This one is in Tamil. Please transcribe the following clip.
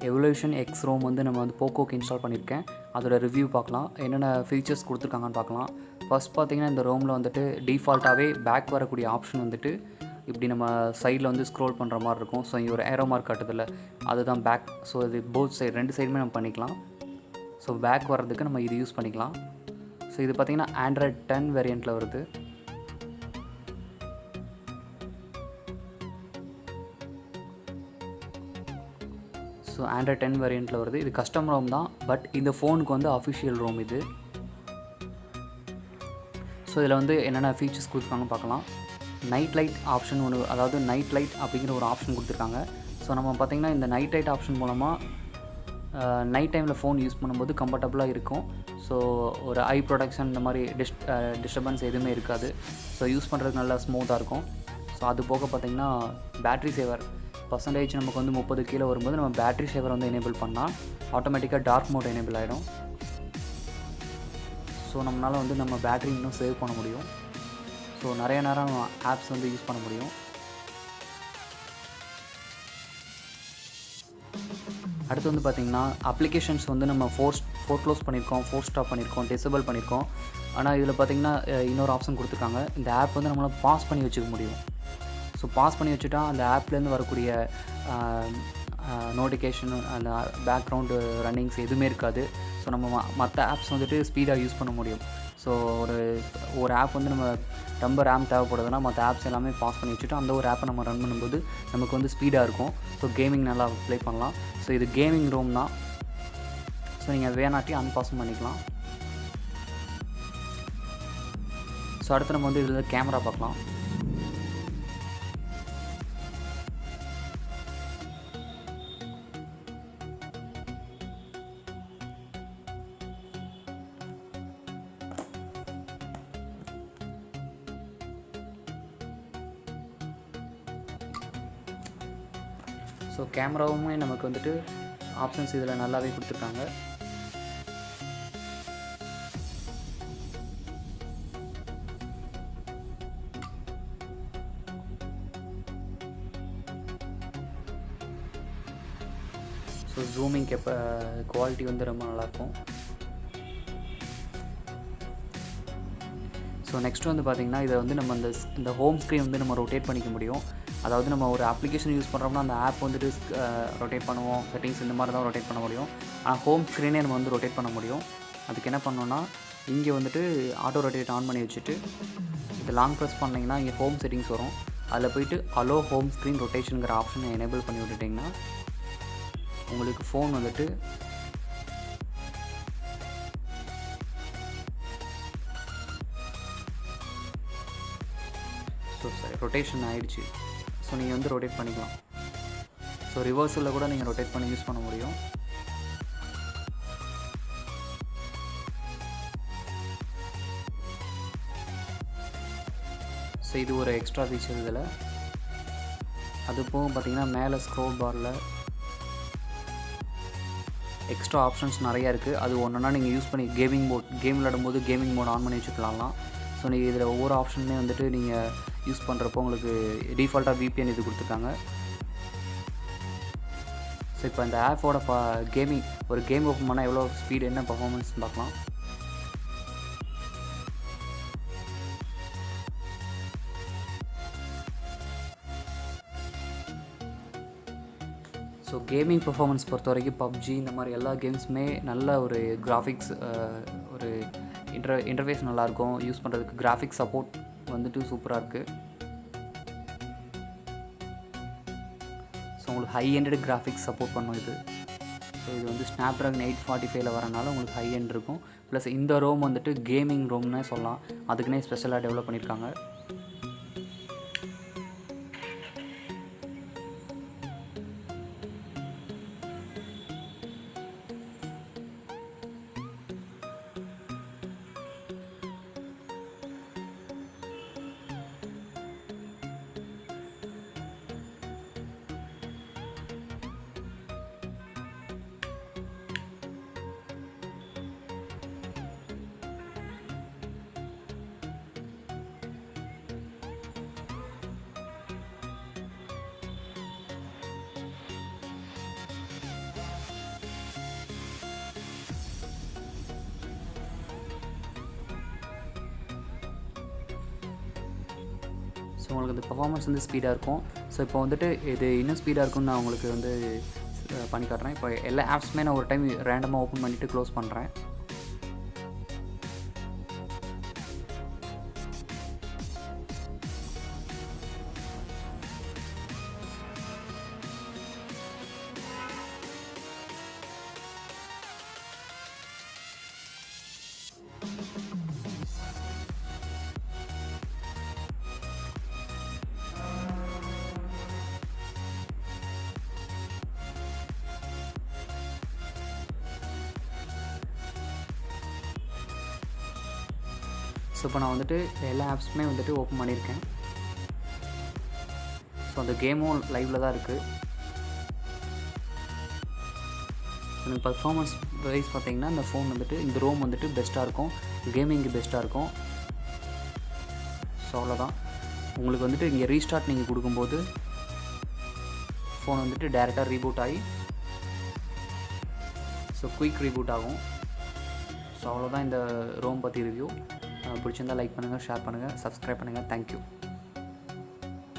Evolution X Rom வந்து நம்ம வந்து போக்கோக்கு இன்ஸ்டால் பண்ணியிருக்கேன். அதோட ரிவ்யூ பார்க்கலாம். என்னென்ன ஃபீச்சர்ஸ் கொடுத்துருக்காங்கன்னு பார்க்கலாம். ஃபர்ஸ்ட் பார்த்தீங்கன்னா இந்த ரோமில் வந்துட்டு டிஃபால்ட்டாகவே பேக் வரக்கூடிய ஆப்ஷன் வந்துட்டு இப்படி நம்ம சைடில் வந்து ஸ்க்ரோல் பண்ணுற மாதிரி இருக்கும். ஸோ இங்கே ஒரு ஏரோ மார்க் காட்டுதில்ல, அதுதான் பேக். ஸோ இது போத் சைடு 2 சைடுமே நம்ம பண்ணிக்கலாம். ஸோ பேக் வர்றதுக்கு நம்ம இது யூஸ் பண்ணிக்கலாம். ஸோ இது பார்த்திங்கன்னா Android 10 வேரியண்ட்டில் வருது. ஸோ Android 10 வேரியண்ட்டில் வருது. இது கஸ்டம் ரோம் தான், பட் இந்த ஃபோனுக்கு வந்து அஃபிஷியல் ரோம் இது. ஸோ இதில் வந்து என்னென்ன ஃபீச்சர்ஸ் கொடுத்துருக்காங்கன்னு பார்க்கலாம். நைட் லைட் ஆப்ஷன் ஒன்று, அதாவது நைட் லைட் அப்படிங்கிற ஒரு ஆப்ஷன் கொடுத்துருக்காங்க. ஸோ நம்ம பார்த்திங்கன்னா இந்த நைட் லைட் ஆப்ஷன் மூலமாக நைட் டைமில் ஃபோன் யூஸ் பண்ணும்போது கம்ஃபர்டபுளாக இருக்கும். ஸோ ஒரு ஐ ப்ரொடக்ஷன் இந்த மாதிரி டிஸ்டர்பன்ஸ் எதுவுமே இருக்காது. ஸோ யூஸ் பண்ணுறதுக்கு நல்லா ஸ்மூத்தாக இருக்கும். ஸோ அது போக பார்த்திங்கன்னா பேட்ரி சேவர் பர்சன்டேஜ் நமக்கு வந்து 30 கீழே வரும்போது நம்ம பேட்ரி சேவர் வந்து எனேபிள் பண்ணால் ஆட்டோமேட்டிக்காக டார்க் மோட் எனேபிள் ஆகிடும். ஸோ நம்மளால் வந்து நம்ம பேட்ரி இன்னும் சேவ் பண்ண முடியும். ஸோ நிறைய நேரம் ஆப்ஸ் வந்து யூஸ் பண்ண முடியும். அடுத்து வந்து பார்த்திங்கன்னா அப்ளிகேஷன்ஸ் வந்து நம்ம ஃபோர் க்ளோஸ் பண்ணியிருக்கோம், ஃபோர் ஸ்டாப் பண்ணியிருக்கோம், டிசேபிள் பண்ணியிருக்கோம். ஆனால் இதில் பார்த்திங்கன்னா இன்னொரு ஆப்ஷன் கொடுத்துருக்காங்க. இந்த ஆப் வந்து நம்மளால் பாஸ் பண்ணி வச்சுக்க முடியும். ஸோ பாஸ் பண்ணி வச்சுட்டா அந்த ஆப்லேருந்து வரக்கூடிய நோட்டிஃபிகேஷன், அந்த பேக்ரவுண்டு ரன்னிங்ஸ் எதுவுமே இருக்காது. ஸோ நம்ம மற்ற ஆப்ஸ் வந்துட்டு ஸ்பீடாக யூஸ் பண்ண முடியும். ஸோ ஒரு ஆப் வந்து நம்ம ரொம்ப ரேம் தேவைப்படுதுன்னா மற்ற ஆப்ஸ் எல்லாமே பாஸ் பண்ணி வச்சுட்டு அந்த ஒரு ஆப்பை நம்ம ரன் பண்ணும்போது நமக்கு வந்து ஸ்பீடாக இருக்கும். ஸோ கேமிங் நல்லா ப்ளே பண்ணலாம். ஸோ இது கேமிங் ரோம் தான். ஸோ நீங்கள் வேணாட்டி அன்பாஸும் பண்ணிக்கலாம். ஸோ அடுத்து நம்ம வந்து இதில் கேமரா பார்க்கலாம். ஸோ கேமராவுமே நமக்கு வந்துட்டு ஆப்ஷன்ஸ் இதில் நல்லாவே கொடுத்துருக்காங்க. ஸோ ஜூமிங் குவாலிட்டி வந்து ரொம்ப நல்லாயிருக்கும். ஸோ நெக்ஸ்ட் வந்து பார்த்திங்கன்னா இதை வந்து நம்ம இந்த ஹோம் ஸ்க்ரீன் வந்து நம்ம ரொட்டேட் பண்ணிக்க முடியும். அதாவது நம்ம ஒரு அப்ளிகேஷன் யூஸ் பண்ணுறோம்னா அந்த ஆப் வந்துட்டு ரொட்டேட் பண்ணுவோம், செட்டிங்ஸ் இந்த மாதிரி தான் ரொட்டேட் பண்ண முடியும். ஆனால் ஹோம் ஸ்க்ரீனே நம்ம வந்து ரொட்டேட் பண்ண முடியும். அதுக்கு என்ன பண்ணோன்னா இங்கே வந்துட்டு ஆட்டோ ரொட்டேட் ஆன் பண்ணி வச்சுட்டு இது லாங் ப்ரெஸ் பண்ணிங்கன்னா இங்கே ஹோம் செட்டிங்ஸ் வரும். அதில் போய்ட்டு அலோ ஹோம் ஸ்க்ரீன் ரொட்டேஷனுங்கிற ஆப்ஷனை எனேபிள் பண்ணி விட்டுட்டிங்கன்னா உங்களுக்கு ஃபோன் வந்துட்டு ரொட்டேஷன் ஆகிடுச்சு. ஸோ நீங்கள் வந்து ரொட்டேட் பண்ணிக்கலாம். ஸோ ரிவர்ஸில் கூட நீங்கள் ரொட்டேட் பண்ணி யூஸ் பண்ண முடியும். ஸோ இது ஒரு எக்ஸ்ட்ரா ஃபீச்சர் இதில். அது போக பார்த்திங்கன்னா மேலே ஸ்க்ரோல் பாரில் எக்ஸ்ட்ரா ஆப்ஷன்ஸ் நிறையா இருக்குது. அது ஒன்றுனா நீங்கள் யூஸ் பண்ணி கேம் விளையாடும்போது கேமிங் மோட் ஆன் பண்ணி வச்சுக்கலாம். ஸோ நீங்கள் இதில் ஒவ்வொரு ஆப்ஷனுமே வந்துட்டு நீங்கள் யூஸ் பண்ணுறப்போ உங்களுக்கு டிஃபால்ட்டாக VPN இது கொடுத்துருக்காங்க. ஸோ இப்போ இந்த ஆப்போட ஒரு கேம் ஓப்பன் பண்ணால் எவ்வளோ ஸ்பீடு, என்ன பர்ஃபார்மன்ஸ் பார்க்கலாம். ஸோ கேமிங் பர்ஃபார்மன்ஸ் பொறுத்த வரைக்கும் PUBG இந்த மாதிரி எல்லா கேம்ஸுமே நல்ல ஒரு கிராஃபிக்ஸ், ஒரு இன்டர்ஃபேஸ் நல்லாயிருக்கும் யூஸ் பண்ணுறதுக்கு. கிராஃபிக்ஸ் சப்போர்ட் வந்துட்டு சூப்பராக இருக்குது. ஸோ உங்களுக்கு ஹை எண்டட் கிராஃபிக்ஸ் சப்போர்ட் பண்ணும் இது. ஸோ இது வந்து Snapdragon 845 வரனால உங்களுக்கு ஹை எண்ட் இருக்கும். ப்ளஸ் இந்த ரோம் வந்துட்டு கேமிங் ரோம்னே சொல்லலாம். அதுக்குன்னே ஸ்பெஷலாக டெவலப் பண்ணியிருக்காங்க. ஸோ உங்களுக்கு இந்த பெர்ஃபார்மன்ஸ் வந்து ஸ்பீடாக இருக்கும். ஸோ இப்போ வந்துட்டு இது இன்னும் ஸ்பீடாக இருக்கும்னு நான் உங்களுக்கு வந்து பண்ணி காட்டுறேன். இப்போ எல்லா ஆப்ஸுமே நான் ஒரு டைம் ரேண்டமாக ஓப்பன் பண்ணிவிட்டு க்ளோஸ் பண்ணுறேன். ஸோ இப்போ நான் வந்துட்டு எல்லா ஆப்ஸுமே வந்துட்டு ஓப்பன் பண்ணியிருக்கேன். ஸோ அந்த கேமும் லைவில் தான் இருக்குது. எனக்கு பர்ஃபார்மன்ஸ் வைஸ் பார்த்தீங்கன்னா இந்த ஃபோன் வந்துட்டு இந்த ரோம் வந்துட்டு பெஸ்ட்டாக இருக்கும், கேமிங்கு பெஸ்ட்டாக இருக்கும். ஸோ அவ்வளோதான். உங்களுக்கு வந்துட்டு இங்கே ரீஸ்டார்ட் நீங்கள் கொடுக்கும்போது ஃபோன் வந்துட்டு டேரெக்டாக ரீபூட் ஆகி ஸோ குயிக் ரீபூட் ஆகும். ஸோ அவ்வளோதான் இந்த ரோம் பற்றி ரிவ்யூ. பிடிச்சிருந்தால் லைக் பண்ணுங்கள், ஷேர் பண்ணுங்கள், சப்ஸ்கிரைப் பண்ணுங்கள். தேங்க்யூ.